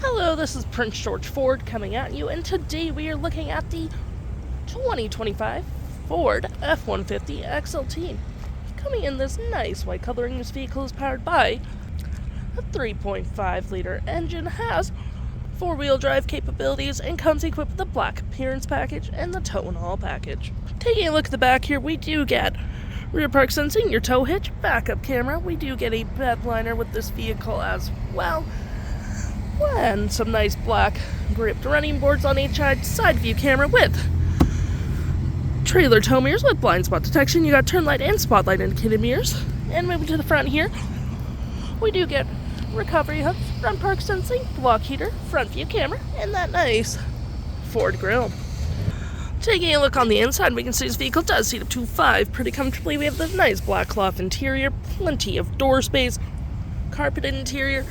Hello, this is Prince George Ford coming at you, and today we are looking at the 2025 Ford F-150 XLT. Coming in this nice white coloring, this vehicle is powered by a 3.5-liter engine, has four-wheel drive capabilities, and comes equipped with the black appearance package and the tow and haul package. Taking a look at the back here, we do get rear park sensing, your tow hitch, backup camera. We do get a Bedliner with this vehicle as well, and some nice black gripped running boards on each side view camera with trailer tow mirrors with blind spot detection. You got turn light and spotlight indicated mirrors. And moving to the front here, we do get recovery hooks, front park sensing, block heater, front view camera, and that nice Ford grille. Taking a look on the inside, we can see this vehicle does seat up to 5 pretty comfortably. We have this nice black cloth interior, plenty of door space, carpeted interior,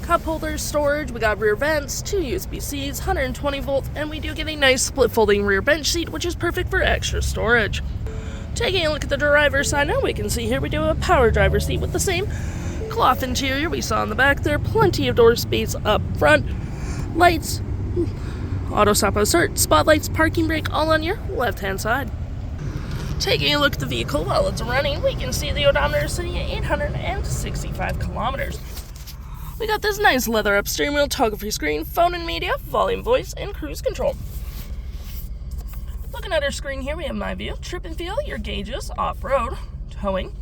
cup holders, storage. We got rear vents, 2 USB-Cs, 120 volt, and we do get a nice split folding rear bench seat, which is perfect for extra storage. Taking a look at the driver's side now, we can see here we do have a power driver seat with the same cloth interior we saw in the back there, plenty of door space up front, lights, auto stop assert, spotlights, parking brake, all on your left hand side. Taking a look at the vehicle while it's running, we can see the odometer is sitting at 865 kilometers. We got this nice leather up steering wheel, toggle-free screen, phone and media, volume, voice, and cruise control. Looking at our screen here, we have my view, trip and feel, your gauges, off-road, towing,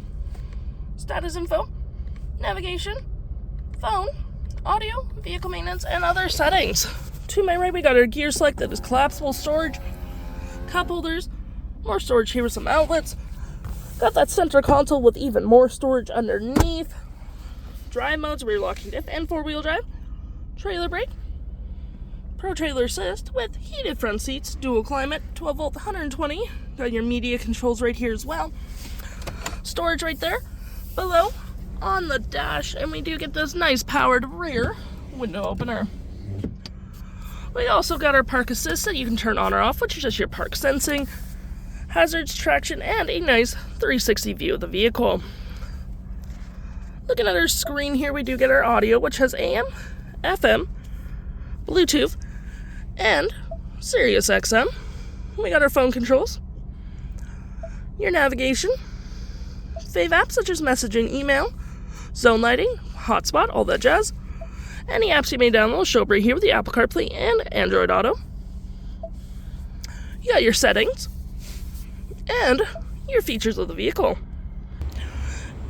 status info, navigation, phone, audio, vehicle maintenance, and other settings. To my right, we got our gear select that is collapsible storage, cup holders, more storage here with some outlets. Got that center console with even more storage underneath. Drive modes, rear locking diff, and four-wheel drive. Trailer brake. Pro trailer assist with heated front seats, dual climate, 12 volt, 120. Got your media controls right here as well. Storage right there below on the dash, and we do get this nice powered rear window opener. We also got our park assist that you can turn on or off, which is just your park sensing, hazards, traction, and a nice 360 view of the vehicle. Looking at our screen here, we do get our audio, which has AM, FM, Bluetooth, and Sirius XM. We got our phone controls, your navigation, fave apps such as messaging, email, zone lighting, hotspot, all that jazz. Any apps you may download will show up right here with the Apple CarPlay and Android Auto. You got your settings and your features of the vehicle.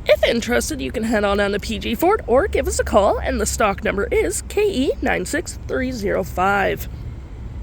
If interested, you can head on down to PG Ford or give us a call, and the stock number is KE96305.